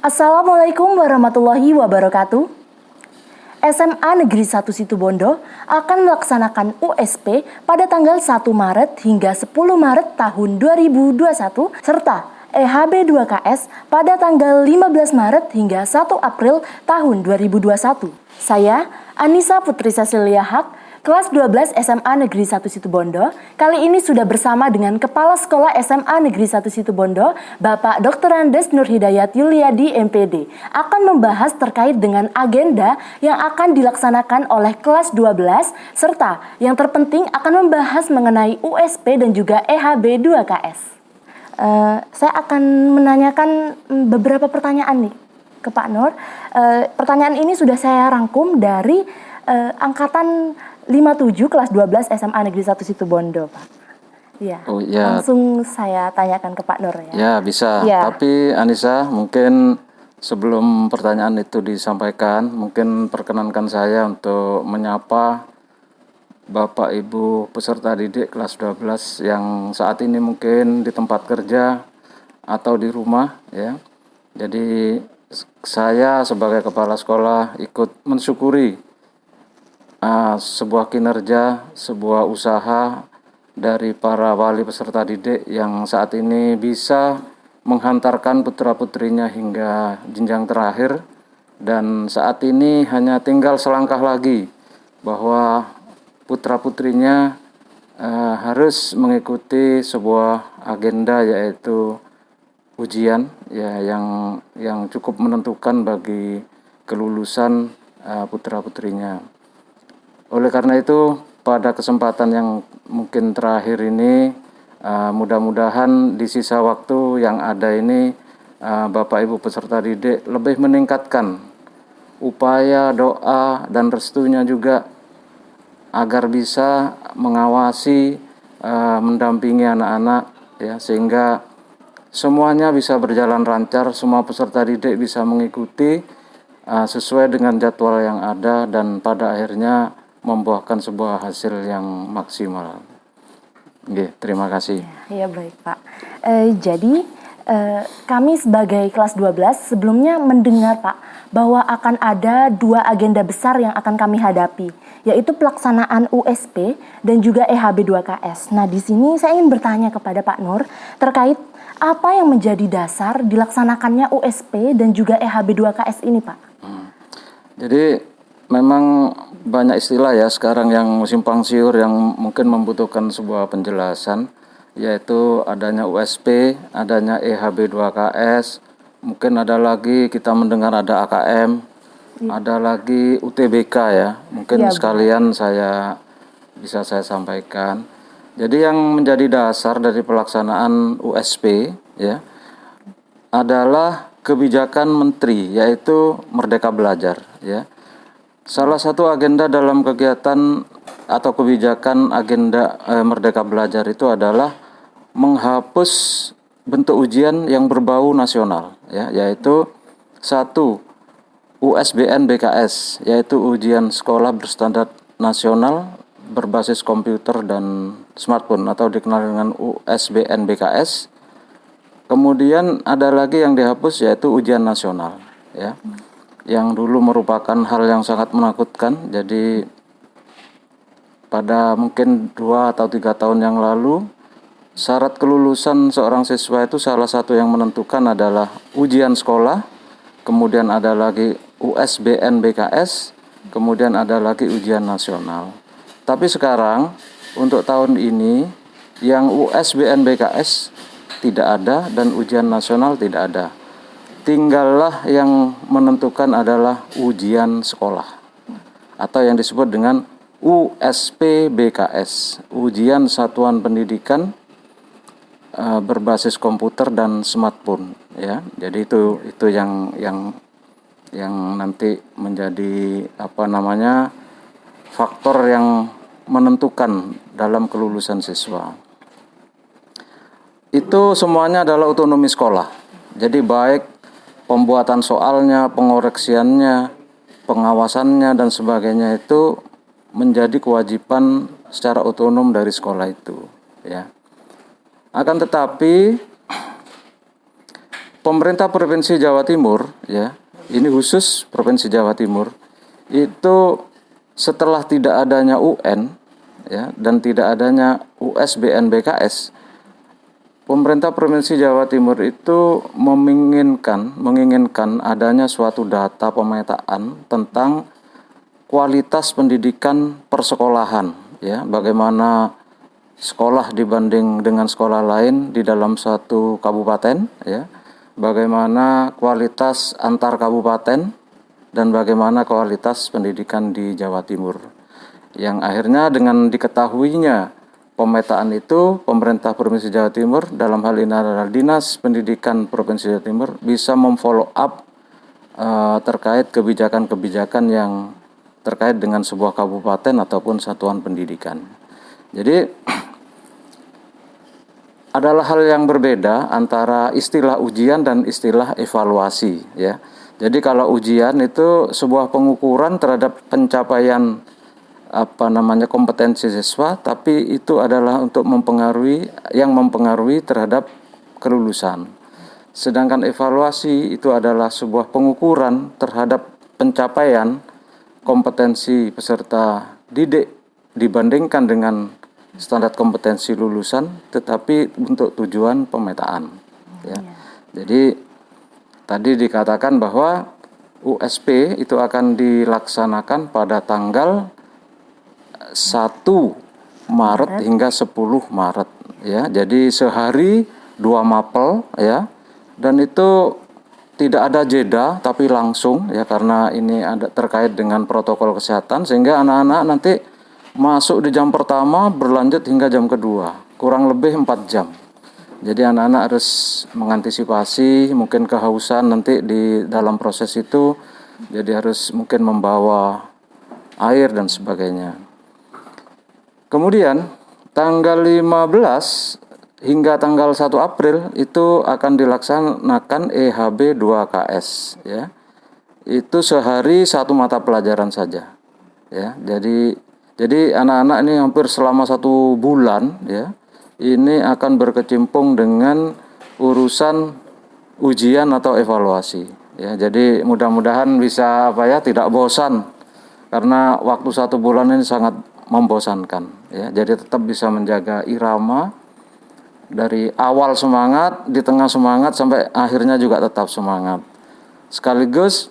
Assalamualaikum warahmatullahi wabarakatuh. SMA Negeri 1 Situbondo akan melaksanakan USP pada tanggal 1 Maret hingga 10 Maret tahun 2021 serta EHB 2KS pada tanggal 15 Maret hingga 1 April tahun 2021. Saya, Anissa Putri Cecilia Haq, kelas 12 SMA Negeri 1 Situbondo, kali ini sudah bersama dengan Kepala Sekolah SMA Negeri 1 Situbondo, Bapak Dr. Andes Nur Hidayat Yuliadi MPD, akan membahas terkait dengan agenda yang akan dilaksanakan oleh kelas 12, serta yang terpenting akan membahas mengenai USP dan juga EHB 2KS. Saya akan menanyakan beberapa pertanyaan nih ke Pak Nur. Pertanyaan ini sudah saya rangkum dari angkatan 57 kelas 12 SMA Negeri 1 Situbondo, Pak. Ya. Oh, ya. Langsung saya tanyakan ke Pak Nur ya. Ya, bisa. Ya. Tapi Anissa, mungkin sebelum pertanyaan itu disampaikan, mungkin perkenankan saya untuk menyapa Bapak Ibu peserta didik kelas 12 yang saat ini mungkin di tempat kerja atau di rumah ya. Jadi saya sebagai kepala sekolah ikut mensyukuri sebuah kinerja, sebuah usaha dari para wali peserta didik yang saat ini bisa menghantarkan putra-putrinya hingga jenjang terakhir, dan saat ini hanya tinggal selangkah lagi bahwa putra-putrinya harus mengikuti sebuah agenda, yaitu ujian ya yang cukup menentukan bagi kelulusan putra-putrinya. Oleh karena itu, pada kesempatan yang mungkin terakhir ini, mudah-mudahan di sisa waktu yang ada ini, Bapak Ibu peserta didik lebih meningkatkan upaya, doa, dan restunya juga agar bisa mengawasi, mendampingi anak-anak, ya, sehingga semuanya bisa berjalan lancar, semua peserta didik bisa mengikuti sesuai dengan jadwal yang ada, dan pada akhirnya membuahkan sebuah hasil yang maksimal. Oke, terima kasih. Ya, baik Pak. Jadi kami sebagai kelas 12 sebelumnya mendengar Pak bahwa akan ada dua agenda besar yang akan kami hadapi, yaitu pelaksanaan USP dan juga EHB 2KS. Nah, di sini saya ingin bertanya kepada Pak Nur terkait apa yang menjadi dasar dilaksanakannya USP dan juga EHB 2KS ini, Pak? Jadi memang banyak istilah ya sekarang yang simpang siur yang mungkin membutuhkan sebuah penjelasan, yaitu adanya USP, adanya EHB 2KS, mungkin ada lagi kita mendengar ada AKM, ada lagi UTBK ya, mungkin sekalian bisa saya sampaikan. Jadi yang menjadi dasar dari pelaksanaan USP ya adalah kebijakan menteri, yaitu Merdeka Belajar ya. Salah satu agenda dalam kegiatan atau kebijakan agenda Merdeka Belajar itu adalah menghapus bentuk ujian yang berbau nasional ya, yaitu 1. USBN BKS, yaitu ujian sekolah berstandar nasional berbasis komputer dan smartphone atau dikenal dengan USBN BKS. Kemudian ada lagi yang dihapus, yaitu ujian nasional ya. Yang dulu merupakan hal yang sangat menakutkan. Jadi pada mungkin 2 atau 3 tahun yang lalu, syarat kelulusan seorang siswa itu salah satu yang menentukan adalah ujian sekolah, kemudian ada lagi USBN BKS, kemudian ada lagi ujian nasional. Tapi sekarang untuk tahun ini yang USBN BKS tidak ada dan ujian nasional tidak ada. Tinggallah yang menentukan adalah ujian sekolah atau yang disebut dengan USP BKS, ujian satuan pendidikan berbasis komputer dan smartphone ya. Jadi itu yang nanti menjadi faktor yang menentukan dalam kelulusan siswa. Itu semuanya adalah otonomi sekolah. Jadi baik pembuatan soalnya, pengoreksiannya, pengawasannya, dan sebagainya itu menjadi kewajiban secara otonom dari sekolah itu ya. Akan tetapi pemerintah Provinsi Jawa Timur, ya, ini khusus Provinsi Jawa Timur, itu setelah tidak adanya UN, ya, dan tidak adanya USBN-BKS, pemerintah Provinsi Jawa Timur itu menginginkan adanya suatu data pemetaan tentang kualitas pendidikan persekolahan, ya, bagaimana sekolah dibanding dengan sekolah lain di dalam satu kabupaten, ya, bagaimana kualitas antar kabupaten dan bagaimana kualitas pendidikan di Jawa Timur. Yang akhirnya dengan diketahuinya pemetaan itu, pemerintah Provinsi Jawa Timur dalam hal ini adalah Dinas Pendidikan Provinsi Jawa Timur bisa memfollow up terkait kebijakan-kebijakan yang terkait dengan sebuah kabupaten ataupun satuan pendidikan. Jadi adalah hal yang berbeda antara istilah ujian dan istilah evaluasi, ya. Jadi kalau ujian itu sebuah pengukuran terhadap pencapaian kompetensi siswa, tapi itu adalah untuk mempengaruhi terhadap kelulusan. Sedangkan evaluasi itu adalah sebuah pengukuran terhadap pencapaian kompetensi peserta didik dibandingkan dengan standar kompetensi lulusan, tetapi untuk tujuan pemetaan, ya. Jadi tadi dikatakan bahwa USP itu akan dilaksanakan pada tanggal 1 Maret hingga 10 Maret, ya. Jadi sehari 2 mapel, ya. Dan itu tidak ada jeda tapi langsung, ya, karena ini ada terkait dengan protokol kesehatan sehingga anak-anak nanti masuk di jam pertama berlanjut hingga jam kedua, kurang lebih 4 jam. Jadi anak-anak harus mengantisipasi mungkin kehausan nanti di dalam proses itu, jadi harus mungkin membawa air dan sebagainya. Kemudian tanggal 15 hingga tanggal 1 April itu akan dilaksanakan EHB 2KS, ya. Itu sehari 1 mata pelajaran saja, ya. Jadi anak-anak ini hampir selama 1 bulan, ya, ini akan berkecimpung dengan urusan ujian atau evaluasi, ya. Jadi mudah-mudahan bisa tidak bosan, karena waktu 1 bulan ini sangat membosankan, ya. Jadi tetap bisa menjaga irama dari awal semangat, di tengah semangat, sampai akhirnya juga tetap semangat. Sekaligus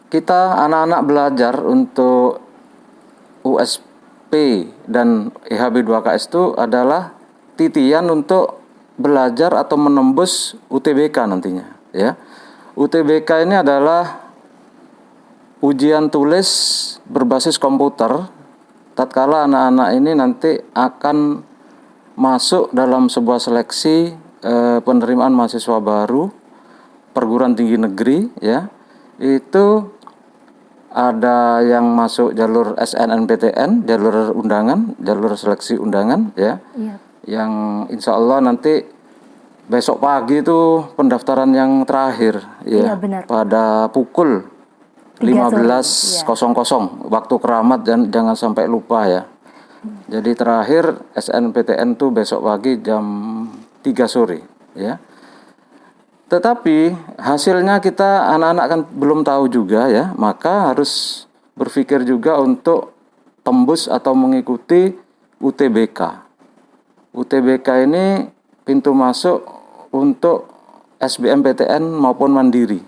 kita anak-anak belajar untuk USP dan EHB 2KS itu adalah titian untuk belajar atau menembus UTBK nantinya, ya. UTBK ini adalah ujian tulis berbasis komputer tatkala anak-anak ini nanti akan masuk dalam sebuah seleksi penerimaan mahasiswa baru perguruan tinggi negeri, ya. Itu ada yang masuk jalur SNMPTN, jalur undangan, jalur seleksi undangan, ya. Iya. Yang insya Allah nanti besok pagi itu pendaftaran yang terakhir, ya. Iya, benar. Pada pukul 15.00 waktu keramat, dan jangan sampai lupa, ya. Jadi terakhir SNMPTN itu besok pagi jam 3 sore, ya. Tetapi hasilnya kita anak-anak kan belum tahu juga, ya. Maka harus berpikir juga untuk tembus atau mengikuti UTBK. UTBK ini pintu masuk untuk SBMPTN maupun mandiri,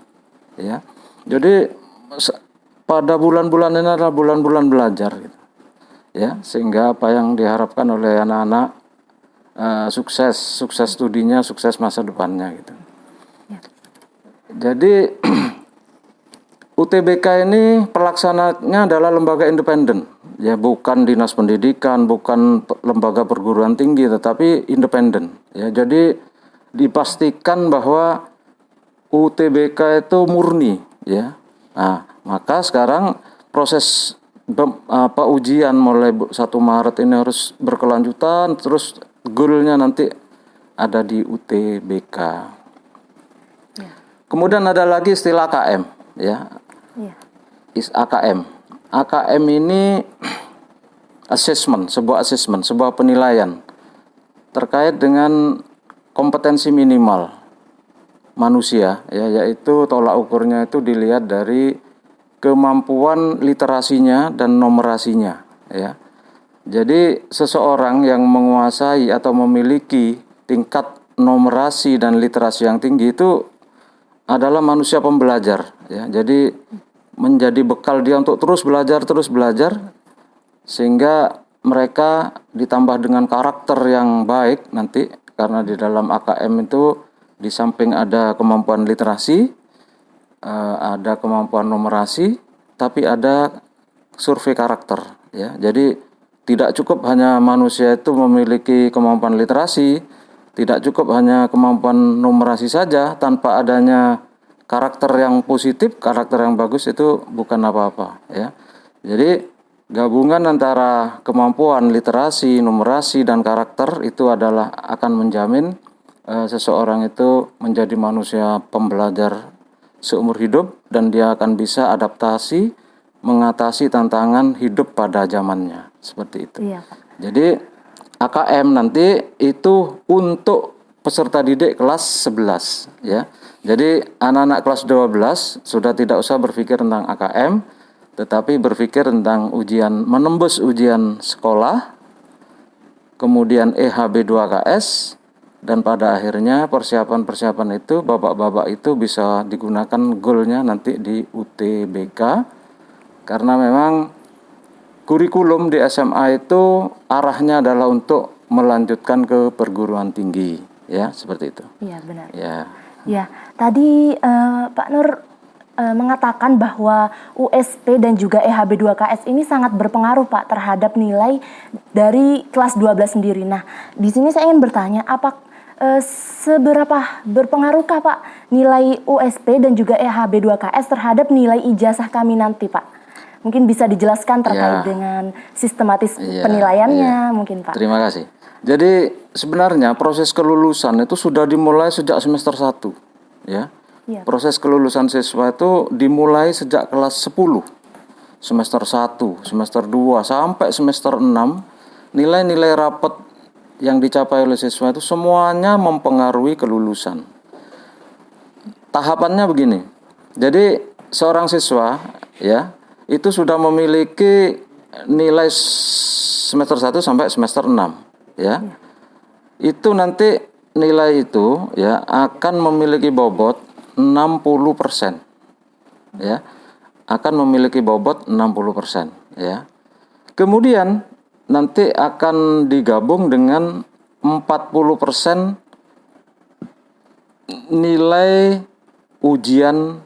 ya. Jadi pada bulan-bulan ini adalah bulan-bulan belajar, gitu, ya. Sehingga apa yang diharapkan oleh anak-anak sukses studinya, sukses masa depannya, gitu. Jadi UTBK ini pelaksananya adalah lembaga independen, ya, bukan dinas pendidikan, bukan lembaga perguruan tinggi, tetapi independen, ya. Jadi dipastikan bahwa UTBK itu murni, ya. Nah, maka sekarang proses ujian mulai 1 Maret ini harus berkelanjutan, terus goalnya nanti ada di UTBK. Kemudian ada lagi istilah AKM, ya. AKM. AKM ini sebuah penilaian terkait dengan kompetensi minimal, manusia, ya, yaitu tolak ukurnya itu dilihat dari kemampuan literasinya dan numerasinya, ya. Jadi seseorang yang menguasai atau memiliki tingkat numerasi dan literasi yang tinggi itu adalah manusia pembelajar, ya. Jadi menjadi bekal dia untuk terus belajar, sehingga mereka ditambah dengan karakter yang baik nanti, karena di dalam AKM itu di samping ada kemampuan literasi, ada kemampuan numerasi, tapi ada survei karakter, ya. Jadi tidak cukup hanya manusia itu memiliki kemampuan literasi, tidak cukup hanya kemampuan numerasi saja, tanpa adanya karakter yang positif, karakter yang bagus itu bukan apa-apa, ya. Jadi gabungan antara kemampuan literasi, numerasi, dan karakter itu adalah akan menjamin seseorang itu menjadi manusia pembelajar seumur hidup, dan dia akan bisa adaptasi mengatasi tantangan hidup pada zamannya, seperti itu. Iya, Pak. Jadi AKM nanti itu untuk peserta didik kelas 11, ya. Jadi anak-anak kelas 12 sudah tidak usah berpikir tentang AKM, tetapi berpikir tentang menembus ujian sekolah, kemudian EHB2KS, dan pada akhirnya persiapan-persiapan itu, babak-babak itu bisa digunakan goalnya nanti di UTBK, karena memang kurikulum di SMA itu arahnya adalah untuk melanjutkan ke perguruan tinggi, ya, seperti itu. Iya, benar. Ya. Ya, tadi Pak Nur mengatakan bahwa USP dan juga EHB2KS ini sangat berpengaruh, Pak, terhadap nilai dari kelas 12 sendiri. Nah, di sini saya ingin bertanya, seberapa berpengaruhkah, Pak, nilai USP dan juga EHB2KS terhadap nilai ijazah kami nanti, Pak? Mungkin bisa dijelaskan terkait dengan sistematis penilaiannya, mungkin, Pak. Terima kasih. Jadi sebenarnya proses kelulusan itu sudah dimulai sejak semester 1, ya. Iya. Proses kelulusan siswa itu dimulai sejak kelas 10, semester 1, semester 2, sampai semester 6, nilai-nilai rapot yang dicapai oleh siswa itu semuanya mempengaruhi kelulusan. Tahapannya begini. Jadi seorang siswa, ya, itu sudah memiliki nilai semester 1 sampai semester 6, ya. Itu nanti nilai itu, ya, akan memiliki bobot 60%, ya. Akan memiliki bobot 60%, ya. Kemudian nanti akan digabung dengan 40% nilai ujian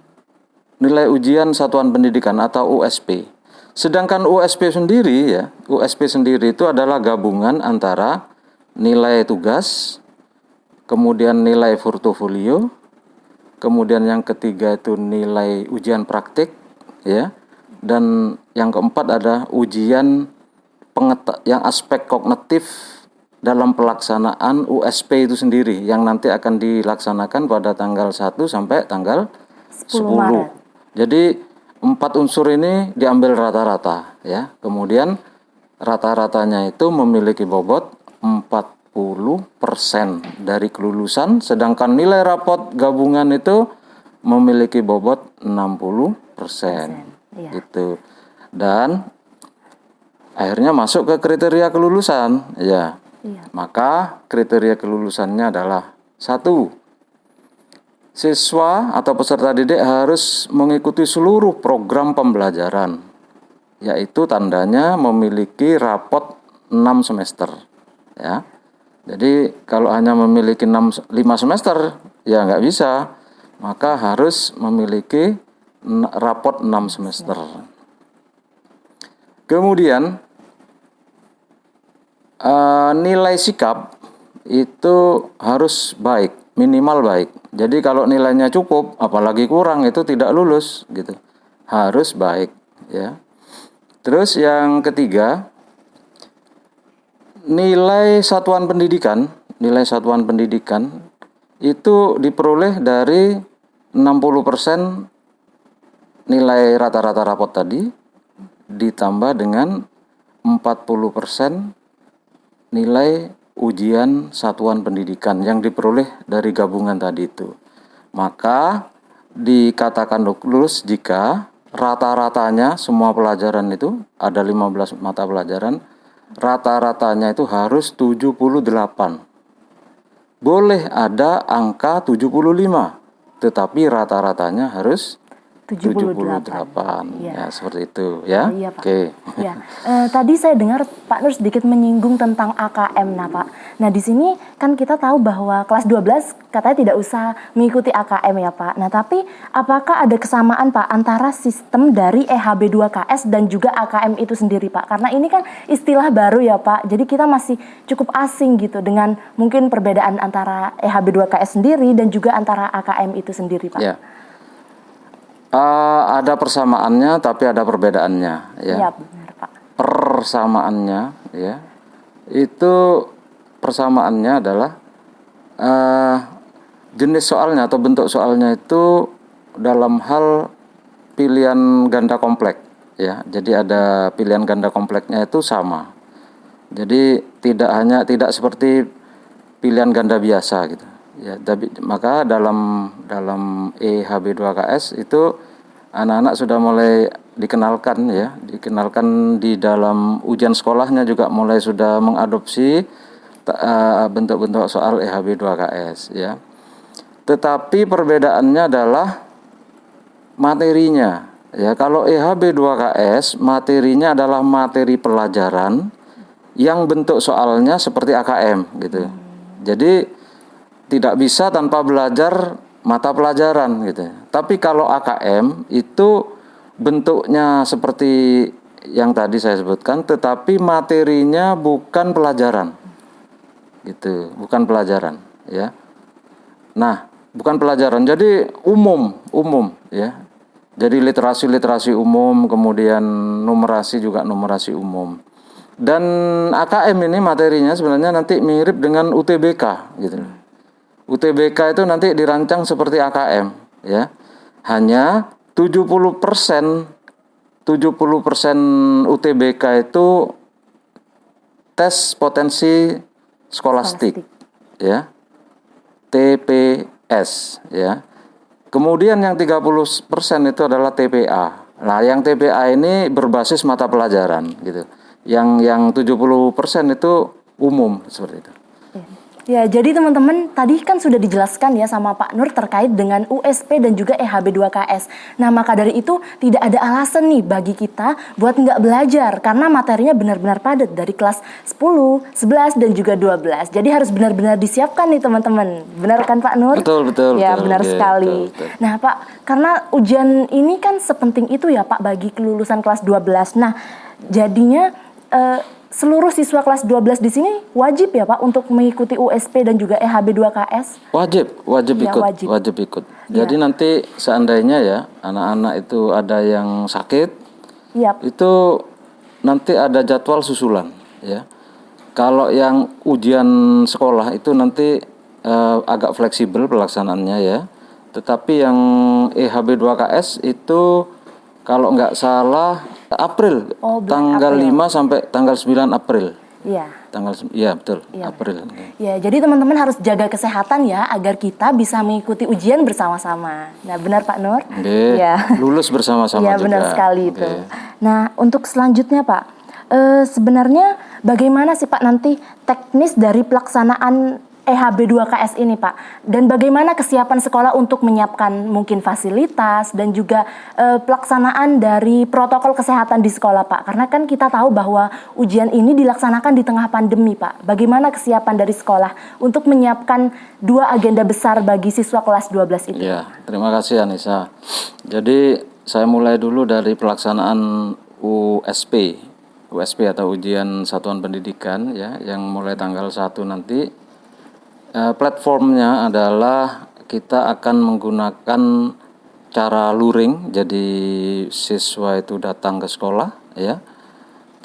satuan pendidikan atau USP. Sedangkan USP sendiri, ya, USP sendiri itu adalah gabungan antara nilai tugas, kemudian nilai portofolio, kemudian yang ketiga itu nilai ujian praktik, ya, dan yang keempat ada ujian yang aspek kognitif dalam pelaksanaan USP itu sendiri, yang nanti akan dilaksanakan pada tanggal 1 sampai tanggal 10. Maret. Jadi 4 unsur ini diambil rata-rata, ya. Kemudian rata-ratanya itu memiliki bobot 40% dari kelulusan, sedangkan nilai rapot gabungan itu memiliki bobot 60%. Iya. Gitu. Dan akhirnya masuk ke kriteria kelulusan, ya. Iya. Maka kriteria kelulusannya adalah 1. Siswa atau peserta didik harus mengikuti seluruh program pembelajaran, yaitu tandanya memiliki rapot 6 semester, ya. Jadi kalau hanya memiliki 5 semester, ya nggak bisa. Maka harus memiliki rapot 6 semester. Kemudian nilai sikap itu harus baik, minimal baik. Jadi kalau nilainya cukup, apalagi kurang, itu tidak lulus, gitu. Harus baik, ya. Terus yang ketiga, nilai satuan pendidikan itu diperoleh dari 60% nilai rata-rata rapot tadi ditambah dengan 40% nilai ujian satuan pendidikan yang diperoleh dari gabungan tadi itu. Maka dikatakan lulus jika rata-ratanya semua pelajaran itu ada 15 mata pelajaran, rata-ratanya itu harus 78. Boleh ada angka 75, tetapi rata-ratanya harus 78. Iya. Ya, seperti itu ya. Iya, Pak. Oke. Ya, tadi saya dengar Pak Nur sedikit menyinggung tentang AKM, nah Pak. Nah di sini kan kita tahu bahwa kelas 12 katanya tidak usah mengikuti AKM ya Pak. Nah tapi apakah ada kesamaan Pak antara sistem dari EHB2KS dan juga AKM itu sendiri Pak? Karena ini kan istilah baru ya Pak, jadi kita masih cukup asing gitu dengan mungkin perbedaan antara EHB2KS sendiri dan juga antara AKM itu sendiri Pak. Ya. Ada persamaannya tapi ada perbedaannya ya. Iya benar Pak. Persamaannya ya. Itu persamaannya adalah jenis soalnya atau bentuk soalnya itu dalam hal pilihan ganda kompleks ya. Jadi ada pilihan ganda kompleksnya itu sama. Jadi tidak seperti pilihan ganda biasa gitu. Ya, maka dalam EHB2KS itu anak-anak sudah mulai dikenalkan di dalam ujian sekolahnya juga mulai sudah mengadopsi bentuk-bentuk soal EHB2KS ya. Tetapi perbedaannya adalah materinya ya. Kalau EHB2KS materinya adalah materi pelajaran yang bentuk soalnya seperti AKM gitu. Jadi tidak bisa tanpa belajar mata pelajaran gitu. Tapi kalau AKM itu bentuknya seperti yang tadi saya sebutkan, tetapi materinya bukan pelajaran, gitu, bukan pelajaran, ya. Nah, bukan pelajaran, jadi umum, ya. Jadi literasi umum, kemudian numerasi juga numerasi umum. Dan AKM ini materinya sebenarnya nanti mirip dengan UTBK, gitu. UTBK itu nanti dirancang seperti AKM ya. Hanya 70% UTBK itu tes potensi skolastik ya. TPS ya. Kemudian yang 30% itu adalah TPA. Nah, yang TPA ini berbasis mata pelajaran gitu. Yang 70% itu umum seperti itu. Ya, jadi teman-teman tadi kan sudah dijelaskan ya sama Pak Nur terkait dengan USP dan juga EHB2KS. Nah, maka dari itu tidak ada alasan nih bagi kita buat nggak belajar karena materinya benar-benar padat dari kelas 10, 11, dan juga 12. Jadi harus benar-benar disiapkan nih teman-teman. Benar kan Pak Nur? Betul. Ya, betul, benar ya, sekali. betul. Nah, Pak, karena ujian ini kan sepenting itu ya Pak bagi kelulusan kelas 12. Nah, jadinya seluruh siswa kelas 12 di sini wajib ya Pak untuk mengikuti USP dan juga EHB2KS? Wajib ikut. Jadi nanti seandainya ya anak-anak itu ada yang sakit, itu nanti ada jadwal susulan ya. Kalau yang ujian sekolah itu nanti agak fleksibel pelaksanaannya ya. Tetapi yang EHB2KS itu kalau nggak salah April, tanggal April. 5 sampai tanggal 9 April. Iya. Betul, April. Ya, jadi teman-teman harus jaga kesehatan ya agar kita bisa mengikuti ujian bersama-sama. Nah, benar Pak Nur? Ya. Lulus bersama-sama juga. Iya, benar sekali itu. Nah, untuk selanjutnya Pak, sebenarnya bagaimana sih Pak nanti teknis dari pelaksanaan EHB2KS ini Pak? Dan bagaimana kesiapan sekolah untuk menyiapkan mungkin fasilitas dan juga pelaksanaan dari protokol kesehatan di sekolah Pak? Karena kan kita tahu bahwa ujian ini dilaksanakan di tengah pandemi Pak. Bagaimana kesiapan dari sekolah untuk menyiapkan dua agenda besar bagi siswa kelas 12 itu? Ya, terima kasih Anissa. Jadi saya mulai dulu dari pelaksanaan USP atau ujian satuan pendidikan ya, yang mulai tanggal 1 nanti. Platformnya adalah kita akan menggunakan cara luring, jadi siswa itu datang ke sekolah ya.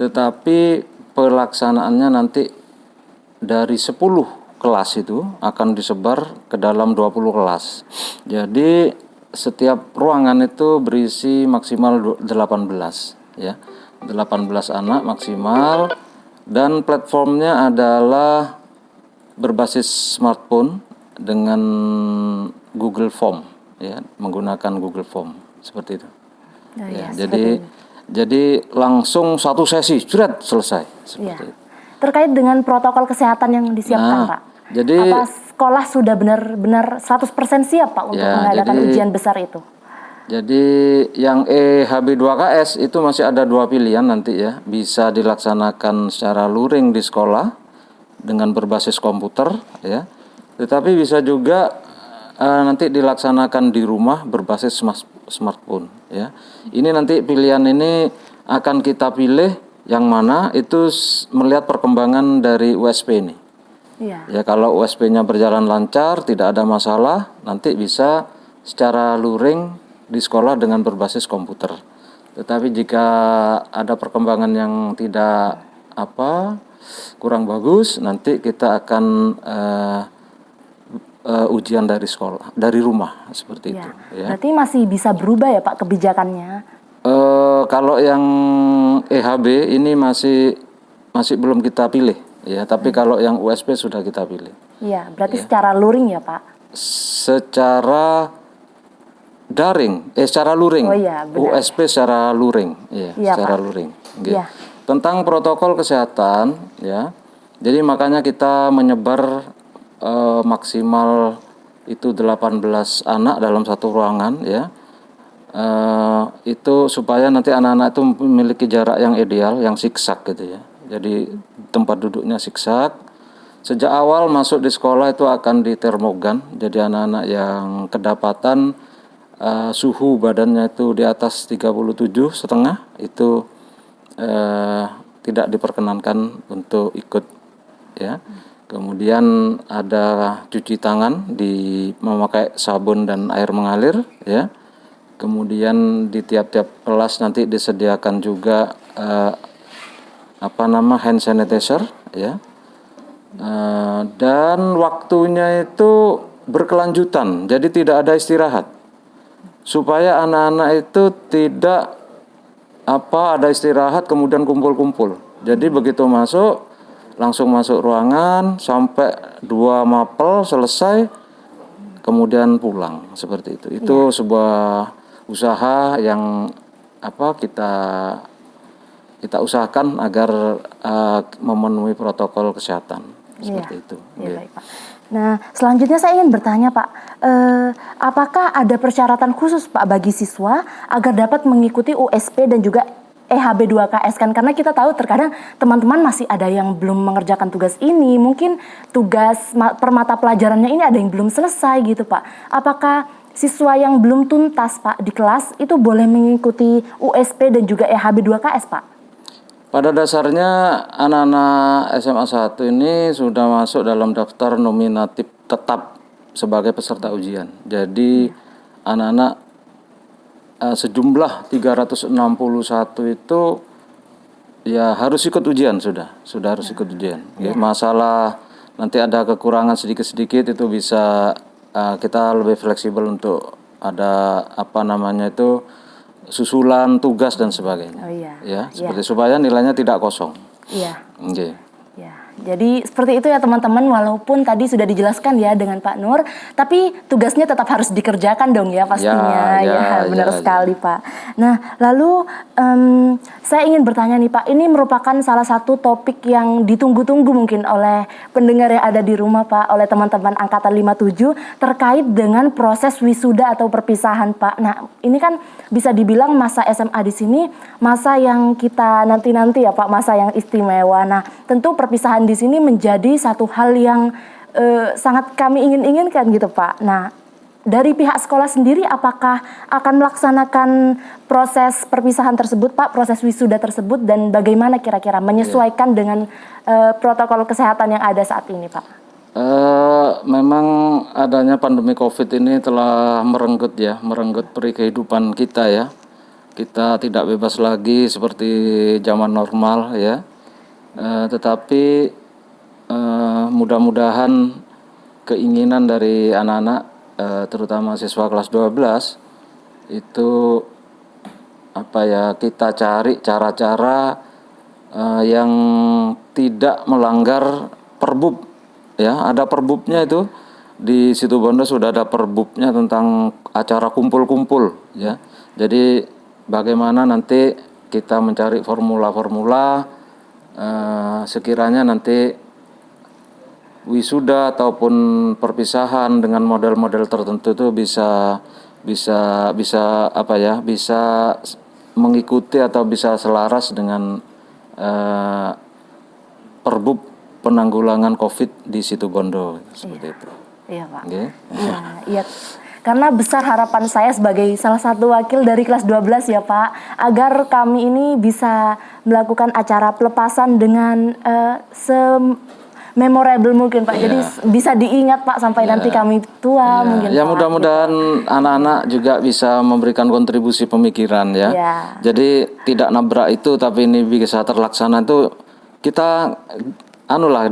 Tetapi pelaksanaannya nanti dari 10 kelas itu akan disebar ke dalam 20 kelas. Jadi setiap ruangan itu berisi maksimal 18 ya. 18 anak maksimal, dan platformnya adalah berbasis smartphone dengan Google Form ya, menggunakan Google Form seperti itu. Oh, Ya, iya, seperti ini. jadi langsung satu sesi, sudah selesai seperti Iya. itu. Terkait dengan protokol kesehatan yang disiapkan, Nah, Pak. jadi Apa sekolah sudah benar-benar 100% siap, Pak, untuk ya, mengadakan jadi ujian besar itu? Jadi yang EHB2KS itu masih ada dua pilihan nanti ya. Bisa dilaksanakan secara luring di sekolah dengan berbasis komputer ya. Tetapi bisa juga nanti dilaksanakan di rumah berbasis smartphone ya. Ini nanti pilihan ini akan kita pilih yang mana itu melihat perkembangan dari USP ini. Iya. Ya, kalau USP-nya berjalan lancar, tidak ada masalah, nanti bisa secara luring di sekolah dengan berbasis komputer. Tetapi jika ada perkembangan yang tidak kurang bagus, nanti kita akan ujian dari sekolah, dari rumah seperti Iya. itu. Ya. Berarti masih bisa berubah ya, Pak, kebijakannya? Kalau yang EHB ini masih belum kita pilih, ya. Tapi kalau yang USP sudah kita pilih. Iya, berarti Ya. secara luring ya, Pak? Secara secara luring. Oh iya, benar. USP secara luring, ya, Iya, secara Pak. luring. Iya. Tentang protokol kesehatan, ya. Jadi makanya kita menyebar maksimal itu 18 anak dalam satu ruangan, ya. Itu supaya nanti anak-anak itu memiliki jarak yang ideal, yang siksak gitu ya. Jadi tempat duduknya siksak. Sejak awal masuk di sekolah itu akan ditermogan. Jadi anak-anak yang kedapatan suhu badannya itu di atas 37,5 itu tidak diperkenankan untuk ikut ya. Kemudian ada cuci tangan memakai sabun dan air mengalir ya. Kemudian di tiap-tiap kelas nanti disediakan juga hand sanitizer ya. Dan waktunya itu berkelanjutan, jadi tidak ada istirahat. Supaya anak-anak itu tidak ada istirahat kemudian kumpul-kumpul. Jadi begitu masuk langsung masuk ruangan sampai 2 mapel selesai kemudian pulang seperti itu. Itu sebuah usaha yang kita usahakan agar memenuhi protokol kesehatan seperti itu. Iya, baik, Pak. Nah, selanjutnya saya ingin bertanya, Pak, apakah ada persyaratan khusus, Pak, bagi siswa agar dapat mengikuti USP dan juga EHB2KS kan? Karena kita tahu terkadang teman-teman masih ada yang belum mengerjakan tugas ini, mungkin tugas per mata pelajarannya ini ada yang belum selesai gitu, Pak. Apakah siswa yang belum tuntas, Pak, di kelas itu boleh mengikuti USP dan juga EHB2KS, Pak? Pada dasarnya anak-anak SMA 1 ini sudah masuk dalam daftar nominatif tetap sebagai peserta ujian. Jadi anak-anak sejumlah 361 itu ya harus ikut ujian sudah harus ikut ujian. Ya. Masalah nanti ada kekurangan sedikit-sedikit itu bisa kita lebih fleksibel untuk ada susulan tugas dan sebagainya. Oh iya. Ya, seperti supaya nilainya tidak kosong. Iya. Okay. Ya, jadi seperti itu ya teman-teman, walaupun tadi sudah dijelaskan ya dengan Pak Nur, tapi tugasnya tetap harus dikerjakan dong ya pastinya. Ya, benar sekali Pak. Nah, lalu saya ingin bertanya nih Pak, ini merupakan salah satu topik yang ditunggu-tunggu mungkin oleh pendengar yang ada di rumah Pak, oleh teman-teman Angkatan 57 terkait dengan proses wisuda atau perpisahan Pak. Nah, ini kan bisa dibilang masa SMA di sini masa yang kita nanti-nanti ya Pak, masa yang istimewa. Nah, tentu perpisahan di sini menjadi satu hal yang sangat kami inginkan gitu Pak. Nah, dari pihak sekolah sendiri apakah akan melaksanakan proses perpisahan tersebut Pak, proses wisuda tersebut, dan bagaimana kira-kira menyesuaikan dengan protokol kesehatan yang ada saat ini Pak? Memang adanya pandemi COVID ini telah merenggut peri kehidupan kita ya. Kita tidak bebas lagi seperti zaman normal ya. Tetapi mudah-mudahan keinginan dari anak-anak terutama siswa kelas 12 itu kita cari cara-cara yang tidak melanggar perbub ya, ada perbubnya itu di Situbondo sudah ada perbubnya tentang acara kumpul-kumpul ya. Jadi bagaimana nanti kita mencari formula-formula sekiranya nanti wisuda ataupun perpisahan dengan model-model tertentu itu bisa apa ya, bisa mengikuti atau bisa selaras dengan perbub penanggulangan COVID di Situbondo seperti itu. Iya Pak. Okay. Iya. Karena besar harapan saya sebagai salah satu wakil dari kelas 12 ya Pak, agar kami ini bisa melakukan acara pelepasan dengan memorable mungkin Pak. Jadi bisa diingat Pak sampai nanti kami tua mungkin. Ya Pak, mudah-mudahan anak-anak juga bisa memberikan kontribusi pemikiran ya. Jadi tidak nabrak itu, tapi ini bisa terlaksana itu kita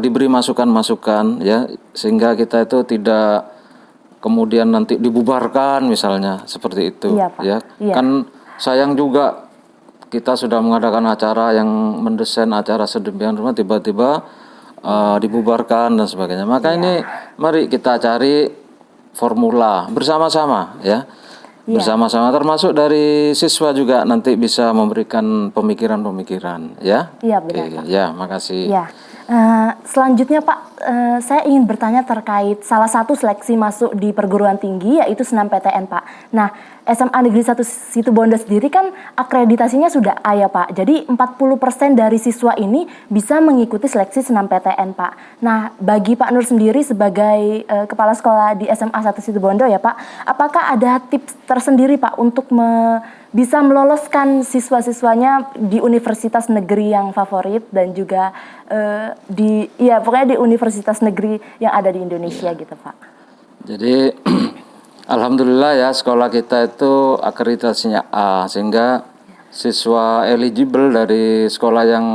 diberi masukan-masukan ya, sehingga kita itu tidak kemudian nanti dibubarkan misalnya seperti itu ya. Kan sayang juga kita sudah mengadakan acara yang mendesain acara sedemikian rupa tiba-tiba dibubarkan dan sebagainya. Maka ini mari kita cari formula bersama-sama ya. Bersama-sama termasuk dari siswa juga nanti bisa memberikan pemikiran-pemikiran ya. Iya benar. Ya, makasih. Ya. Selanjutnya Pak, saya ingin bertanya terkait salah satu seleksi masuk di perguruan tinggi yaitu SNMPTN Pak. Nah, SMA Negeri 1 Situbondo sendiri kan akreditasinya sudah A ya Pak. Jadi 40% dari siswa ini bisa mengikuti seleksi SNMPTN Pak. Nah, bagi Pak Nur sendiri sebagai kepala sekolah di SMA 1 Situbondo ya Pak, apakah ada tips tersendiri Pak untuk bisa meloloskan siswa-siswanya di universitas negeri yang favorit dan juga pokoknya di universitas negeri yang ada di Indonesia gitu Pak. Jadi alhamdulillah ya, sekolah kita itu akreditasinya A, sehingga siswa eligible dari sekolah yang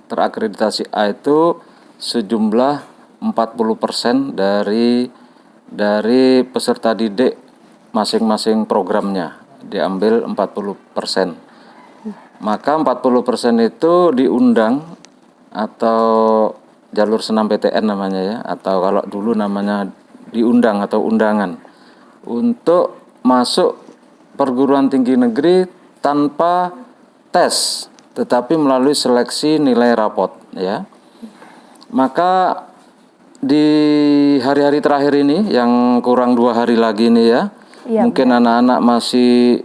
terakreditasi A itu sejumlah 40% dari peserta didik masing-masing programnya diambil 40%. Maka 40% itu diundang atau jalur SNMPTN namanya ya, atau kalau dulu namanya diundang atau undangan untuk masuk perguruan tinggi negeri tanpa tes, tetapi melalui seleksi nilai rapot ya. Maka di hari-hari terakhir ini yang kurang 2 hari lagi nih ya, mungkin anak-anak masih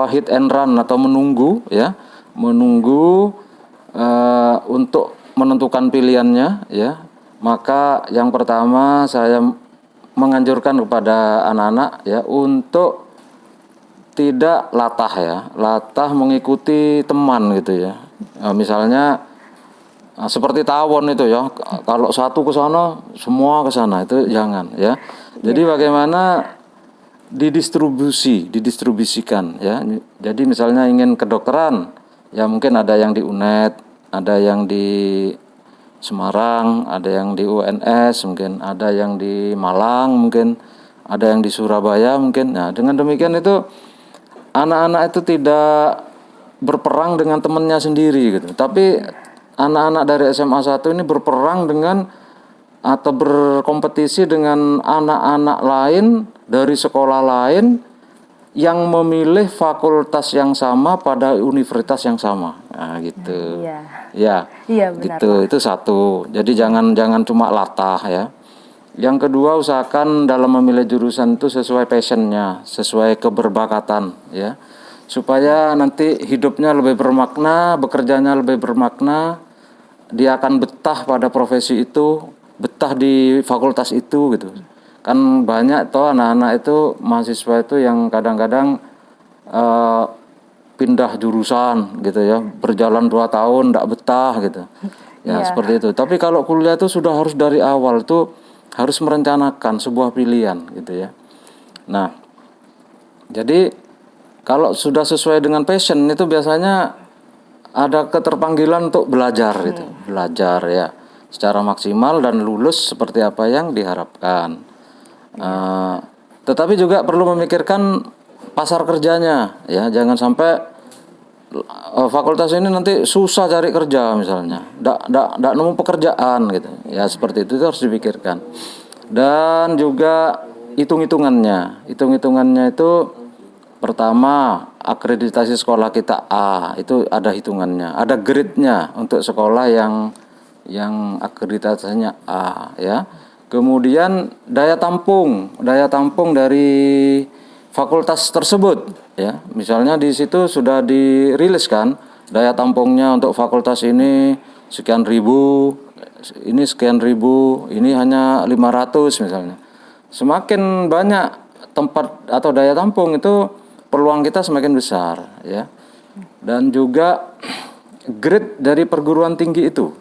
hit and run atau menunggu untuk menentukan pilihannya ya. Maka yang pertama saya menganjurkan kepada anak-anak ya untuk tidak latah mengikuti teman gitu ya. Misalnya seperti tawon itu ya, kalau satu ke sana semua ke sana, itu jangan ya. Jadi bagaimana didistribusikan ya. Jadi misalnya ingin kedokteran ya, mungkin ada yang di UNED, ada yang di Semarang, ada yang di UNS, mungkin ada yang di Malang, mungkin ada yang di Surabaya mungkin. Nah, dengan demikian itu anak-anak itu tidak berperang dengan temannya sendiri gitu. Tapi anak-anak dari SMA 1 ini berperang dengan atau berkompetisi dengan anak-anak lain dari sekolah lain yang memilih fakultas yang sama pada universitas yang sama. Nah, gitu. Iya, benar, gitu. Pak. Itu satu. Jadi jangan cuma latah ya. Yang kedua, usahakan dalam memilih jurusan itu sesuai passionnya, sesuai keberbakatan ya. Supaya nanti hidupnya lebih bermakna, bekerjanya lebih bermakna, dia akan betah pada profesi itu, betah di fakultas itu gitu. Kan banyak toh anak-anak itu, mahasiswa itu yang kadang-kadang pindah jurusan gitu ya, berjalan 2 tahun tidak betah gitu ya, seperti itu. Tapi kalau kuliah itu sudah harus dari awal tuh harus merencanakan sebuah pilihan gitu ya. Nah, jadi kalau sudah sesuai dengan passion itu biasanya ada keterpanggilan untuk belajar gitu, belajar ya secara maksimal dan lulus seperti apa yang diharapkan. Tetapi juga perlu memikirkan pasar kerjanya ya, jangan sampai fakultas ini nanti susah cari kerja misalnya, ndak nemu pekerjaan gitu ya, seperti itu harus dipikirkan. Dan juga hitung-hitungannya itu pertama akreditasi sekolah kita A, itu ada hitungannya, ada grade-nya untuk sekolah yang akreditasinya A, ya. Kemudian daya tampung dari fakultas tersebut, ya. Misalnya di situ sudah dirilis kan daya tampungnya untuk fakultas ini sekian ribu, ini sekian ribu, ini hanya 500 misalnya. Semakin banyak tempat atau daya tampung itu peluang kita semakin besar, ya. Dan juga grade dari perguruan tinggi itu.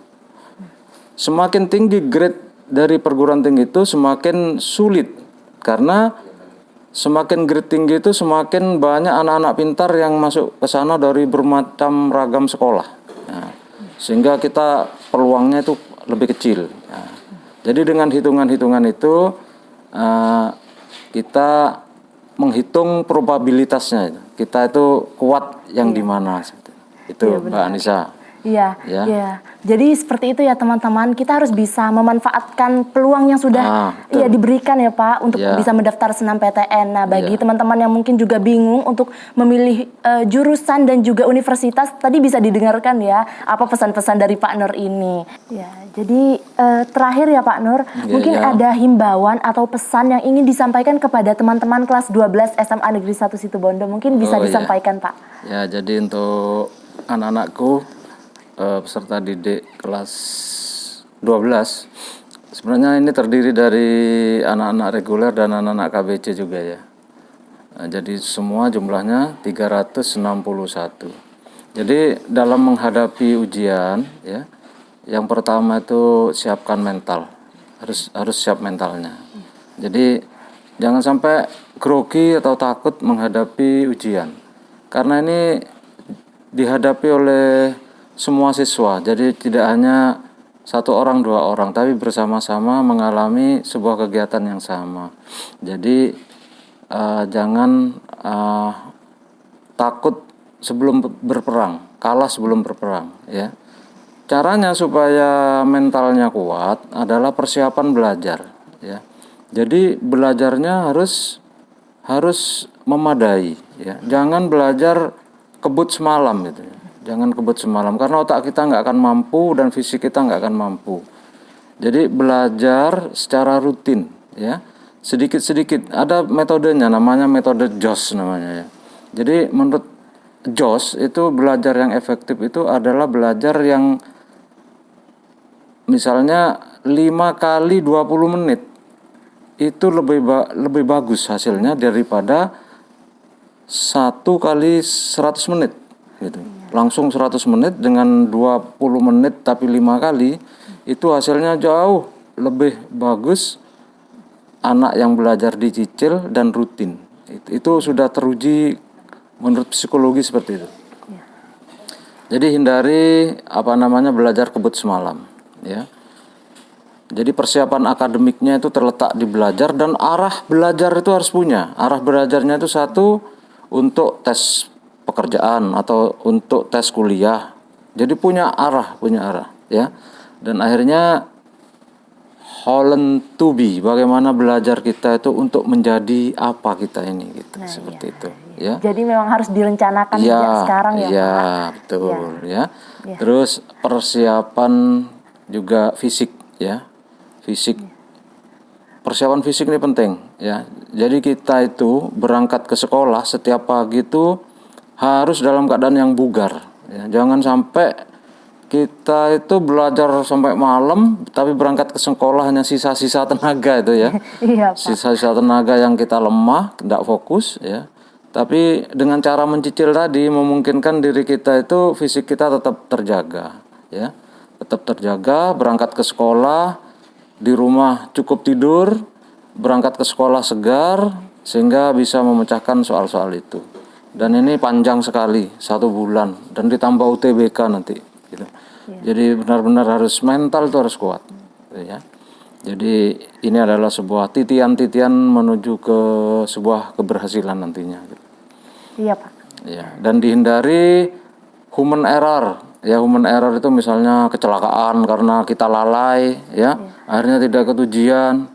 Semakin tinggi grade dari perguruan tinggi itu semakin sulit, karena semakin grade tinggi itu semakin banyak anak-anak pintar yang masuk ke sana dari bermacam ragam sekolah. Nah, sehingga kita peluangnya itu lebih kecil. Nah, jadi dengan hitungan-hitungan itu kita menghitung probabilitasnya. Kita itu kuat yang di mana. Itu Mbak Anissa. Iya, iya. Jadi seperti itu ya teman-teman, kita harus bisa memanfaatkan peluang yang sudah diberikan ya Pak untuk bisa mendaftar senam PTN. Nah, bagi teman-teman yang mungkin juga bingung untuk memilih jurusan dan juga universitas, tadi bisa didengarkan ya apa pesan-pesan dari Pak Nur ini. Ya, jadi terakhir ya Pak Nur, mungkin ada himbauan atau pesan yang ingin disampaikan kepada teman-teman kelas 12 SMA Negeri 1 Situbondo, mungkin bisa disampaikan Pak. Ya, jadi untuk anak-anakku peserta didik kelas 12 sebenarnya ini terdiri dari anak-anak reguler dan anak-anak KBC juga ya. Nah, jadi semua jumlahnya 361. Jadi dalam menghadapi ujian ya, yang pertama itu siapkan mental. Harus siap mentalnya. Jadi jangan sampai grogi atau takut menghadapi ujian. Karena ini dihadapi oleh semua siswa, jadi tidak hanya satu orang, dua orang, tapi bersama-sama mengalami sebuah kegiatan yang sama. Jadi jangan takut sebelum berperang, kalah sebelum berperang, ya. Caranya supaya mentalnya kuat adalah persiapan belajar, ya. Jadi belajarnya harus memadai, ya. Jangan belajar kebut semalam gitu. Jangan kebut semalam, karena otak kita nggak akan mampu dan fisik kita nggak akan mampu. Jadi belajar secara rutin, ya, sedikit-sedikit. Ada metodenya, namanya metode JOS namanya ya. Jadi menurut JOS itu belajar yang efektif itu adalah belajar yang misalnya 5 kali 20 menit itu lebih bagus hasilnya daripada 1 kali 100 menit gitu. Langsung 100 menit dengan 20 menit tapi 5 kali itu hasilnya jauh lebih bagus. Anak yang belajar dicicil dan rutin itu sudah teruji menurut psikologi seperti itu. Jadi hindari belajar kebut semalam, ya. Jadi persiapan akademiknya itu terletak di belajar, dan arah belajar itu harus punya. Arah belajarnya itu satu untuk tes pekerjaan atau untuk tes kuliah. Jadi punya arah, ya. Dan akhirnya Holland to be, bagaimana belajar kita itu untuk menjadi apa kita ini gitu. Seperti itu, ya. Jadi memang harus direncanakan sejak sekarang ya, Pak. Iya, betul, ya. Terus persiapan juga fisik, ya. Persiapan fisik ini penting, ya. Jadi kita itu berangkat ke sekolah setiap pagi itu harus dalam keadaan yang bugar, ya. Jangan sampai kita itu belajar sampai malam tapi berangkat ke sekolah hanya sisa-sisa tenaga itu ya. Iya, Pak. Sisa-sisa tenaga yang kita lemah, tidak fokus, ya. Tapi dengan cara mencicil tadi memungkinkan diri kita itu fisik kita tetap terjaga, ya. Tetap terjaga, berangkat ke sekolah, di rumah cukup tidur, berangkat ke sekolah segar, sehingga bisa memecahkan soal-soal itu. Dan ini panjang sekali, 1 bulan, dan ditambah UTBK nanti gitu. Jadi benar-benar harus mental itu harus kuat, ya. Jadi ini adalah sebuah titian-titian menuju ke sebuah keberhasilan nantinya gitu. Iya, Pak. Ya, dan dihindari human error. Ya, human error itu misalnya kecelakaan karena kita lalai, ya. Akhirnya tidak ikut ujian.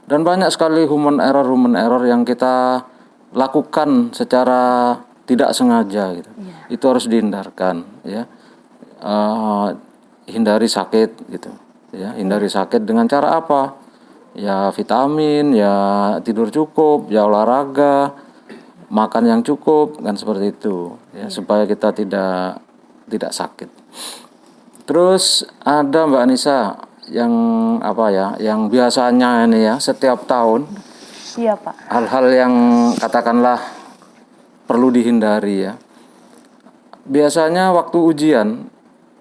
Dan banyak sekali human error yang kita lakukan secara tidak sengaja gitu. Itu harus dihindarkan ya. Hindari sakit gitu ya. Hindari sakit dengan cara apa? Ya vitamin, ya tidur cukup, ya olahraga, makan yang cukup, kan seperti itu ya, supaya kita tidak sakit. Terus ada Mbak Anissa yang apa ya, yang biasanya ini ya setiap tahun Iya Pak. hal-hal yang katakanlah perlu dihindari ya. Biasanya waktu ujian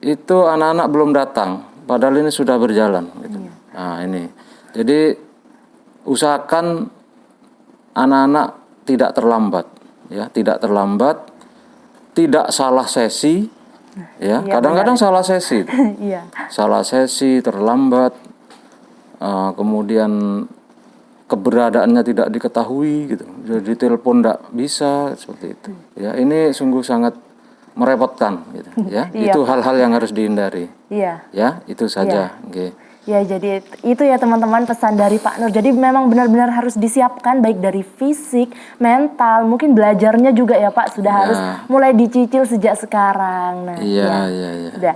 itu anak-anak belum datang, padahal ini sudah berjalan gitu. Nah ini, jadi usahakan anak-anak tidak terlambat ya, tidak salah sesi ya. Kadang-kadang salah sesi. Iya. Salah sesi, terlambat, kemudian keberadaannya tidak diketahui gitu. Jadi telepon tidak bisa seperti itu. Ya, ini sungguh sangat merepotkan gitu ya. Iya. Itu hal-hal yang harus dihindari. Iya. Ya, itu saja. Oke. Ya, jadi itu ya teman-teman pesan dari Pak Nur. Jadi memang benar-benar harus disiapkan baik dari fisik, mental, mungkin belajarnya juga ya Pak sudah harus mulai dicicil sejak sekarang. Nah, Iya. Udah.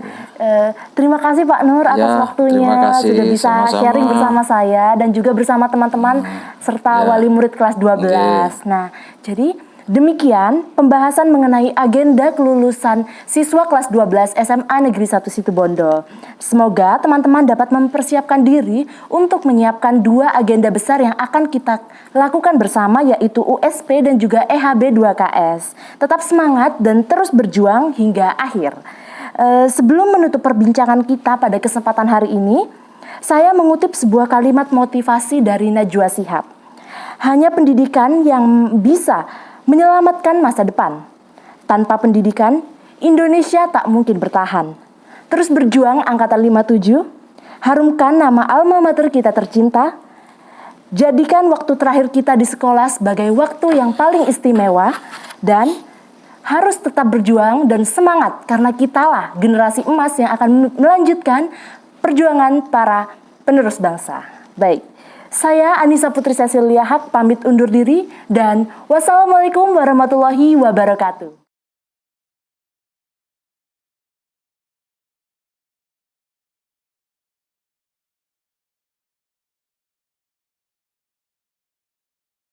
Terima kasih Pak Nur atas waktunya, terima kasih. sudah bisa Sama-sama. sharing bersama saya dan juga bersama teman-teman serta wali murid kelas 12. Nah, jadi demikian pembahasan mengenai agenda kelulusan siswa kelas 12 SMA Negeri 1 Situbondo. Semoga teman-teman dapat mempersiapkan diri untuk menyiapkan 2 agenda besar yang akan kita lakukan bersama, yaitu USP dan juga EHB 2KS. Tetap semangat dan terus berjuang hingga akhir. Sebelum menutup perbincangan kita pada kesempatan hari ini, saya mengutip sebuah kalimat motivasi dari Najwa Shihab. Hanya pendidikan yang bisa menyelamatkan masa depan. Tanpa pendidikan, Indonesia tak mungkin bertahan. Terus berjuang Angkatan 57, harumkan nama alma mater kita tercinta, jadikan waktu terakhir kita di sekolah sebagai waktu yang paling istimewa, dan harus tetap berjuang dan semangat karena kitalah generasi emas yang akan melanjutkan perjuangan para penerus bangsa. Baik. Saya Anissa Putri Cecilia Haq pamit undur diri dan wassalamualaikum warahmatullahi wabarakatuh.